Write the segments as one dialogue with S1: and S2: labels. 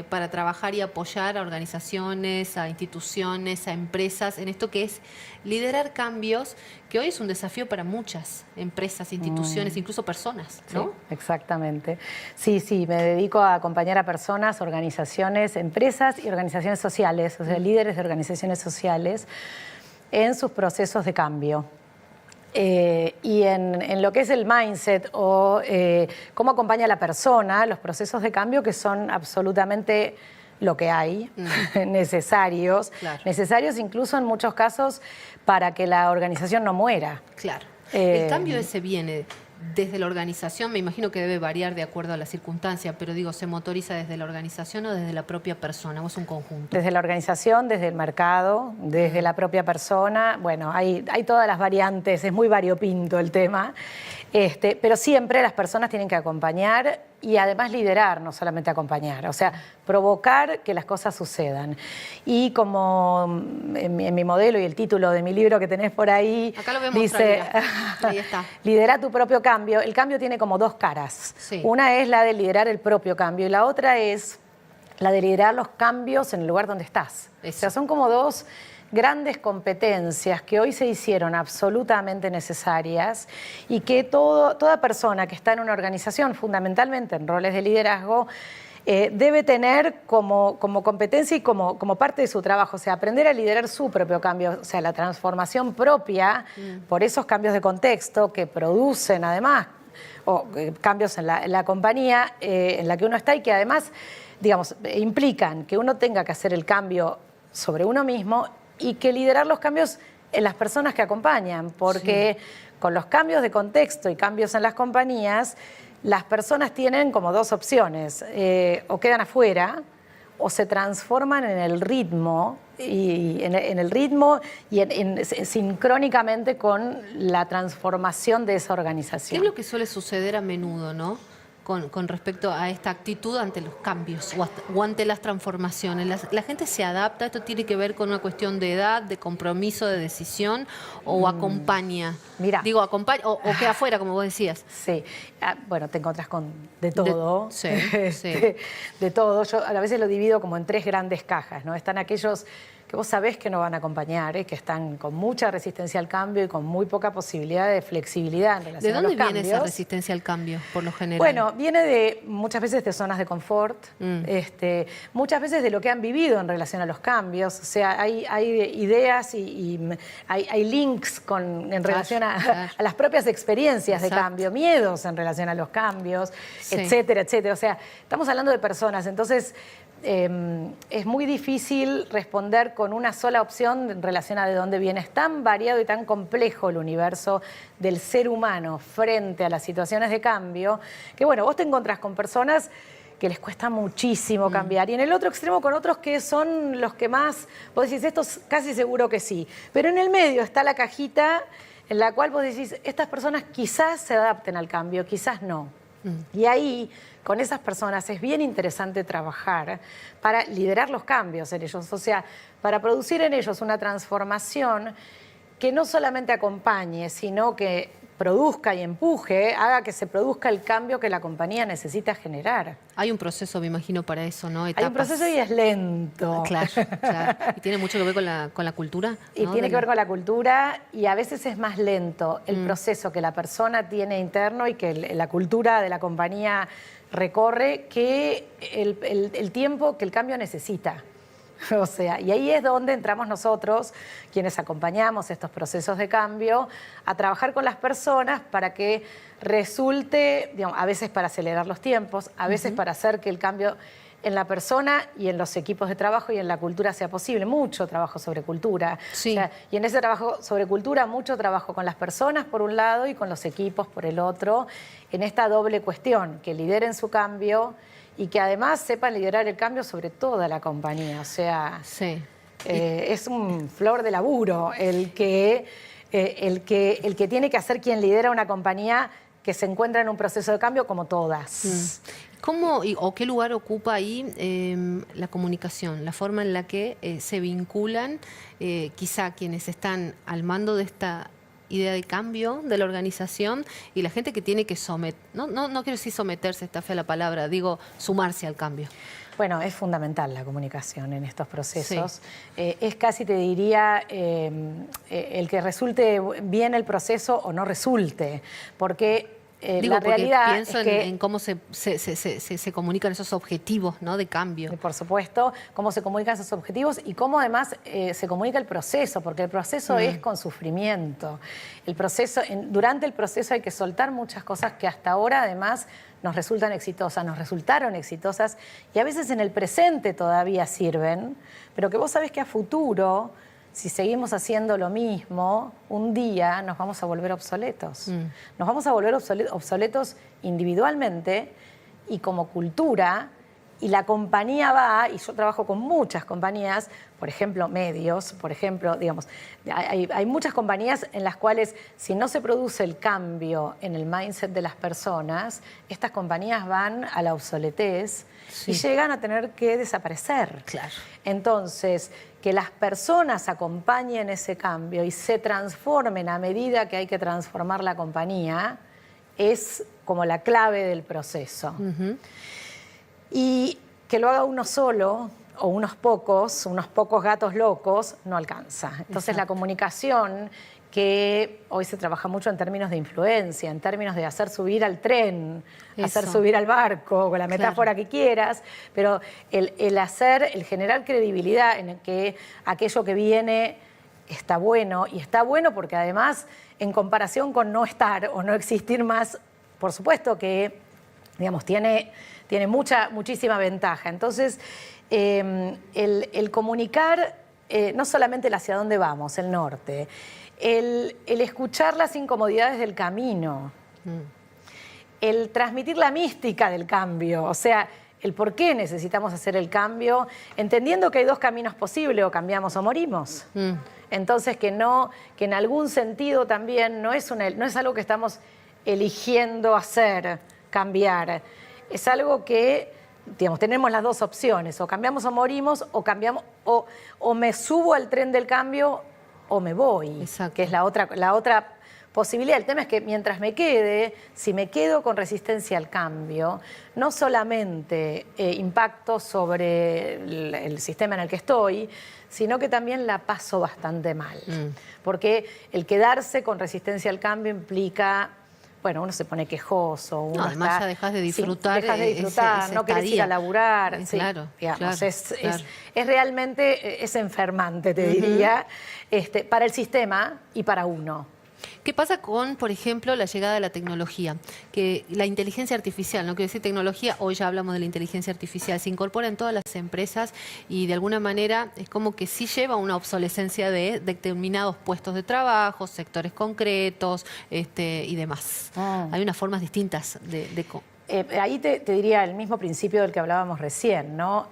S1: para trabajar y apoyar a organizaciones, a instituciones, a empresas, en esto que es liderar cambios, que hoy es un desafío para muchas empresas, instituciones, incluso personas, ¿no?
S2: Sí, exactamente. Sí, sí, me dedico a acompañar a personas, organizaciones, empresas y organizaciones sociales, o sea, líderes de organizaciones sociales en sus procesos de cambio. Y en lo que es el mindset o cómo acompaña a la persona, los procesos de cambio que son absolutamente lo que hay, necesarios,
S1: Claro.
S2: necesarios incluso en muchos casos para que la organización no muera.
S1: Claro. El cambio ese viene desde la organización, me imagino que debe variar de acuerdo a la circunstancia, pero digo, ¿se motoriza desde la organización o desde la propia persona o es un conjunto?
S2: Desde la organización, desde el mercado, desde la propia persona. Bueno, hay todas las variantes, es muy variopinto el tema. Pero siempre las personas tienen que acompañar y además liderar, no solamente acompañar. O sea, provocar que las cosas sucedan. Y como en mi modelo y el título de mi libro que tenés por ahí,
S1: acá lo vemos,
S2: dice,
S1: ahí está.
S2: lidera tu propio cambio. El cambio tiene como dos caras.
S1: Sí.
S2: Una es la de liderar el propio cambio y la otra es la de liderar los cambios en el lugar donde estás.
S1: Eso.
S2: O sea, son como dos grandes competencias que hoy se hicieron absolutamente necesarias y que toda persona que está en una organización, fundamentalmente en roles de liderazgo, debe tener como competencia y como parte de su trabajo, o sea, aprender a liderar su propio cambio, o sea, la transformación propia por esos cambios de contexto que producen además, o cambios en la compañía en la que uno está y que además, digamos, implican que uno tenga que hacer el cambio sobre uno mismo y que liderar los cambios en las personas que acompañan, porque con los cambios de contexto y cambios en las compañías, las personas tienen como dos opciones, o quedan afuera o se transforman en el ritmo y sincrónicamente con la transformación de esa
S1: ¿Qué
S2: organización.
S1: es lo que suele suceder a menudo, no? Con respecto a esta actitud ante los cambios o ante las transformaciones. La gente se adapta, esto tiene que ver con una cuestión de edad, de compromiso, de decisión, o acompaña.
S2: Mira.
S1: Digo, acompaña o queda afuera, como vos decías.
S2: Sí, bueno, te encontrás con de todo.
S1: Sí.
S2: De todo. Yo a veces lo divido como en tres grandes cajas, ¿no? Están aquellos que vos sabés que no van a acompañar, que están con mucha resistencia al cambio y con muy poca posibilidad de flexibilidad en relación a los cambios.
S1: ¿De dónde viene esa resistencia al cambio, por lo general?
S2: Bueno, viene muchas veces de zonas de confort, muchas veces de lo que han vivido en relación a los cambios. O sea, hay ideas y hay links en relación a las propias experiencias de cambio, miedos en relación a los cambios, etcétera, etcétera. O sea, estamos hablando de personas, entonces es muy difícil responder con una sola opción en relación a de dónde viene. Es tan variado y tan complejo el universo del ser humano frente a las situaciones de cambio, que bueno, vos te encontrás con personas que les cuesta muchísimo cambiar, y en el otro extremo con otros que son los que más, vos decís, estos casi seguro que sí, pero en el medio está la cajita en la cual vos decís, estas personas quizás se adapten al cambio, quizás no. Y ahí, con esas personas, es bien interesante trabajar para liderar los cambios en ellos, o sea, para producir en ellos una transformación que no solamente acompañe, sino que produzca y empuje, haga que se produzca el cambio que la compañía necesita generar.
S1: Hay un proceso, me imagino, para eso, ¿no?
S2: Hay un proceso y es lento.
S1: Claro. ¿Y tiene mucho que ver con la cultura?
S2: Y
S1: ¿no?
S2: tiene que ver con la cultura y a veces es más lento el proceso que la persona tiene interno y que la cultura de la compañía recorre que el tiempo que el cambio necesita. O sea, y ahí es donde entramos nosotros, quienes acompañamos estos procesos de cambio, a trabajar con las personas para que resulte, digamos, a veces para acelerar los tiempos, a veces para hacer que el cambio en la persona y en los equipos de trabajo y en la cultura sea posible. Mucho trabajo sobre cultura.
S1: Sí.
S2: O sea, y en ese trabajo sobre cultura, mucho trabajo con las personas por un lado y con los equipos por el otro, en esta doble cuestión, que lideren su cambio y que además sepan liderar el cambio sobre toda la compañía. O sea, es un flor de laburo el que tiene que hacer quien lidera una compañía que se encuentra en un proceso de cambio como todas.
S1: ¿Cómo o qué lugar ocupa ahí la comunicación, la forma en la que se vinculan quizá quienes están al mando de esta idea de cambio de la organización y la gente que tiene que no quiero decir someterse, está fea la palabra, digo sumarse al cambio?
S2: Bueno, es fundamental la comunicación en estos procesos. Sí. Es casi, te diría, el que resulte bien el proceso o no resulte, porque
S1: Digo,
S2: la realidad
S1: pienso
S2: es que,
S1: en cómo se comunican esos objetivos, ¿no?, de cambio.
S2: Por supuesto, cómo se comunican esos objetivos y cómo además se comunica el proceso, porque el proceso es con sufrimiento. El proceso, durante el proceso hay que soltar muchas cosas que hasta ahora además nos resultaron exitosas y a veces en el presente todavía sirven, pero que vos sabés que a futuro, si seguimos haciendo lo mismo, un día nos vamos a volver obsoletos. Nos vamos a volver obsoletos individualmente y como cultura, y la compañía va, y yo trabajo con muchas compañías, por ejemplo, medios, por ejemplo, digamos, hay muchas compañías en las cuales si no se produce el cambio en el mindset de las personas, estas compañías van a la obsoletez y llegan a tener que desaparecer.
S1: Claro.
S2: Entonces, que las personas acompañen ese cambio y se transformen a medida que hay que transformar la compañía es como la clave del proceso. Y que lo haga uno solo o unos pocos gatos locos, no alcanza. Entonces la comunicación, que hoy se trabaja mucho en términos de influencia, en términos de hacer subir al tren, hacer subir al barco, con la metáfora que quieras, pero el generar credibilidad en que aquello que viene está bueno, y está bueno porque además, en comparación con no estar o no existir más, por supuesto que, digamos, tiene muchísima ventaja. Entonces, el comunicar no solamente el hacia dónde vamos, el norte, el escuchar las incomodidades del camino, el transmitir la mística del cambio, o sea, el por qué necesitamos hacer el cambio, entendiendo que hay dos caminos posibles, o cambiamos o morimos. Entonces, que en algún sentido también no es algo que estamos eligiendo hacer, cambiar. Es algo que, digamos, tenemos las dos opciones, o cambiamos o morimos, o me subo al tren del cambio o me voy. Exacto. Que es la otra posibilidad. El tema es que mientras si me quedo con resistencia al cambio, no solamente impacto sobre el sistema en el que estoy, sino que también la paso bastante mal. Porque el quedarse con resistencia al cambio implica, bueno, uno se pone quejoso.
S1: Además ya dejas de disfrutar.
S2: Dejas de disfrutar, no querés ir a laburar.
S1: Claro,
S2: digamos, es realmente enfermante, te diría, para el sistema y para uno.
S1: ¿Qué pasa con, por ejemplo, la llegada de la tecnología? Que la inteligencia artificial, no quiero decir tecnología, hoy ya hablamos de la inteligencia artificial, se incorpora en todas las empresas y de alguna manera es como que sí lleva una obsolescencia de determinados puestos de trabajo, sectores concretos y demás. Hay unas formas distintas de
S2: ahí te diría el mismo principio del que hablábamos recién, ¿no?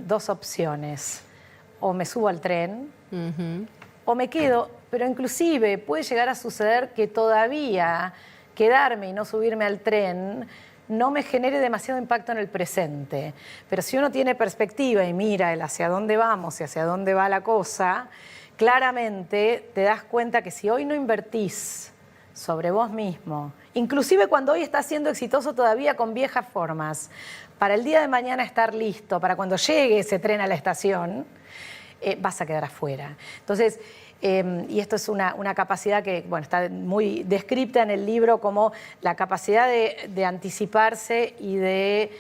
S2: Dos opciones. O me subo al tren, o me quedo. Pero inclusive puede llegar a suceder que todavía quedarme y no subirme al tren no me genere demasiado impacto en el presente. Pero si uno tiene perspectiva y mira el hacia dónde vamos y hacia dónde va la cosa, claramente te das cuenta que si hoy no invertís sobre vos mismo, inclusive cuando hoy estás siendo exitoso todavía con viejas formas, para el día de mañana estar listo, para cuando llegue ese tren a la estación, vas a quedar afuera. Entonces, y esto es una capacidad que está muy descrita en el libro como la capacidad de anticiparse y de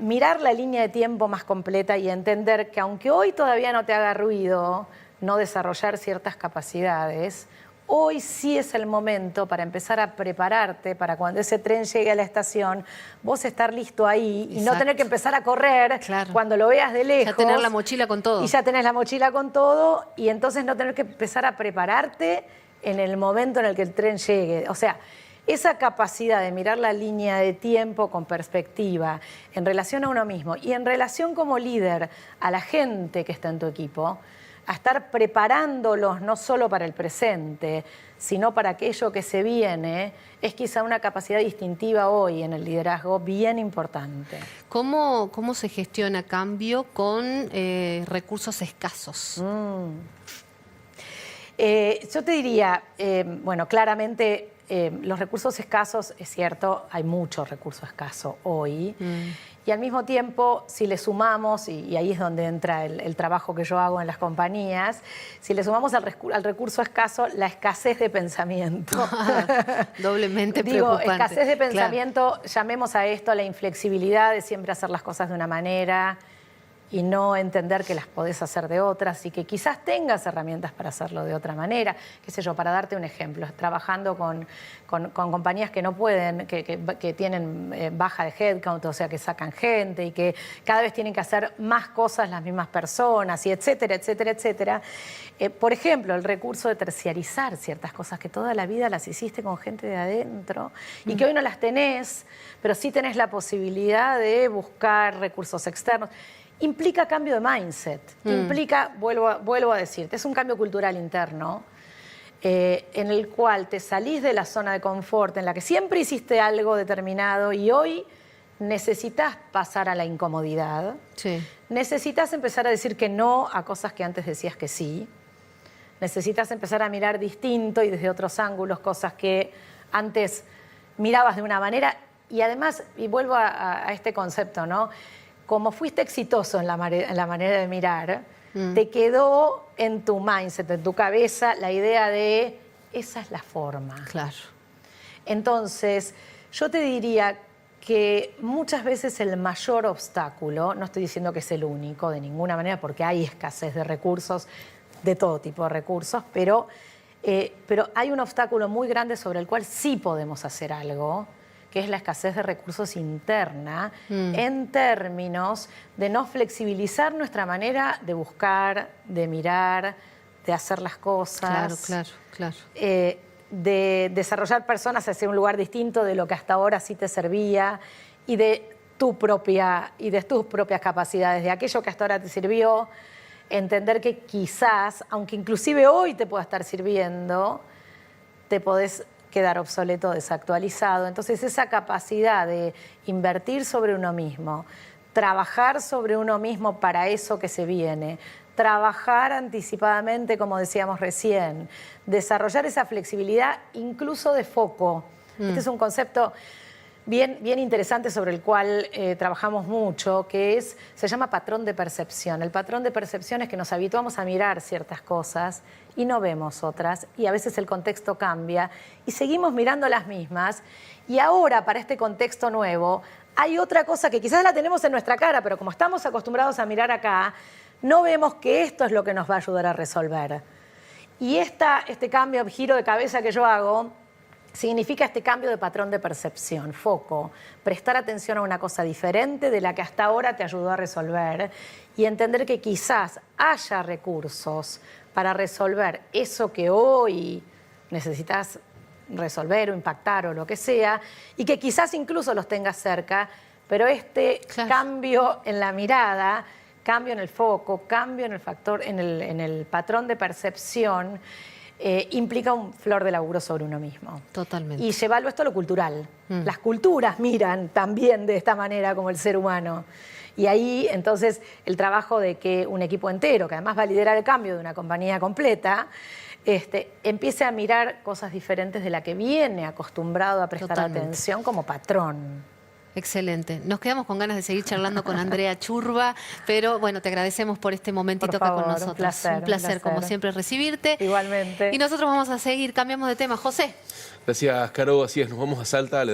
S2: mirar la línea de tiempo más completa y entender que aunque hoy todavía no te haga ruido no desarrollar ciertas capacidades, hoy sí es el momento para empezar a prepararte para cuando ese tren llegue a la estación, vos estar listo ahí y no tener que empezar a correr cuando lo veas de lejos.
S1: Ya tener la mochila con todo.
S2: Y ya tenés la mochila con todo y entonces no tener que empezar a prepararte en el momento en el que el tren llegue. O sea, esa capacidad de mirar la línea de tiempo con perspectiva en relación a uno mismo y en relación como líder a la gente que está en tu equipo, a estar preparándolos no solo para el presente, sino para aquello que se viene, es quizá una capacidad distintiva hoy en el liderazgo bien importante.
S1: ¿Cómo se gestiona cambio con recursos escasos?
S2: Yo te diría, claramente los recursos escasos, es cierto, hay mucho recurso escaso hoy. Y al mismo tiempo, si le sumamos, y ahí es donde entra el trabajo que yo hago en las compañías, si le sumamos al recurso escaso la escasez de pensamiento.
S1: Doblemente
S2: Digo,
S1: preocupante.
S2: escasez de pensamiento, llamemos a esto la inflexibilidad de siempre hacer las cosas de una manera y no entender que las podés hacer de otras y que quizás tengas herramientas para hacerlo de otra manera. Qué sé yo, para darte un ejemplo, trabajando con compañías que no pueden, que tienen baja de headcount, o sea, que sacan gente y que cada vez tienen que hacer más cosas las mismas personas y etcétera, etcétera, etcétera. Por ejemplo, el recurso de terciarizar ciertas cosas que toda la vida las hiciste con gente de adentro y que hoy no las tenés, pero sí tenés la posibilidad de buscar recursos externos. Implica cambio de mindset, implica, vuelvo a decirte, es un cambio cultural interno en el cual te salís de la zona de confort, en la que siempre hiciste algo determinado y hoy necesitas pasar a la incomodidad, necesitas empezar a decir que no a cosas que antes decías que sí, necesitas empezar a mirar distinto y desde otros ángulos cosas que antes mirabas de una manera y además, y vuelvo a este concepto, ¿no? Como fuiste exitoso en la manera de mirar, te quedó en tu mindset, en tu cabeza, la idea de esa es la forma.
S1: Claro.
S2: Entonces, yo te diría que muchas veces el mayor obstáculo, no estoy diciendo que es el único de ninguna manera, porque hay escasez de recursos, de todo tipo de recursos, pero hay un obstáculo muy grande sobre el cual sí podemos hacer algo, que es la escasez de recursos interna, en términos de no flexibilizar nuestra manera de buscar, de mirar, de hacer las cosas.
S1: Claro.
S2: De desarrollar personas hacia un lugar distinto de lo que hasta ahora sí te servía y de tus propias capacidades, de aquello que hasta ahora te sirvió, entender que quizás, aunque inclusive hoy te pueda estar sirviendo, te podés quedar obsoleto, desactualizado. Entonces esa capacidad de invertir sobre uno mismo, trabajar sobre uno mismo para eso que se viene, trabajar anticipadamente, como decíamos recién, desarrollar esa flexibilidad incluso de foco. Este es un concepto bien interesante sobre el cual trabajamos mucho, se llama patrón de percepción. El patrón de percepción es que nos habituamos a mirar ciertas cosas y no vemos otras, y a veces el contexto cambia y seguimos mirando las mismas, y ahora para este contexto nuevo hay otra cosa que quizás la tenemos en nuestra cara, pero como estamos acostumbrados a mirar acá, no vemos que esto es lo que nos va a ayudar a resolver. Y este cambio, giro de cabeza que yo hago, significa este cambio de patrón de percepción, foco, prestar atención a una cosa diferente de la que hasta ahora te ayudó a resolver y entender que quizás haya recursos para resolver eso que hoy necesitas resolver o impactar o lo que sea, y que quizás incluso los tengas cerca, pero cambio en la mirada, cambio en el foco, cambio en el factor, en el patrón de percepción, implica un flor de laburo sobre uno mismo.
S1: Totalmente.
S2: Y llevarlo esto a lo cultural. Las culturas miran también de esta manera como el ser humano. Y ahí, entonces, el trabajo de que un equipo entero, que además va a liderar el cambio de una compañía completa, empiece a mirar cosas diferentes de la que viene acostumbrado a prestar atención como patrón.
S1: Excelente. Nos quedamos con ganas de seguir charlando con Andrea Churba, pero bueno, te agradecemos por este momentito acá con nosotros. Un placer, como siempre, recibirte.
S2: Igualmente.
S1: Y nosotros vamos a seguir, cambiamos de tema. José.
S3: Gracias, Caro. Así es, nos vamos a Salta, le damos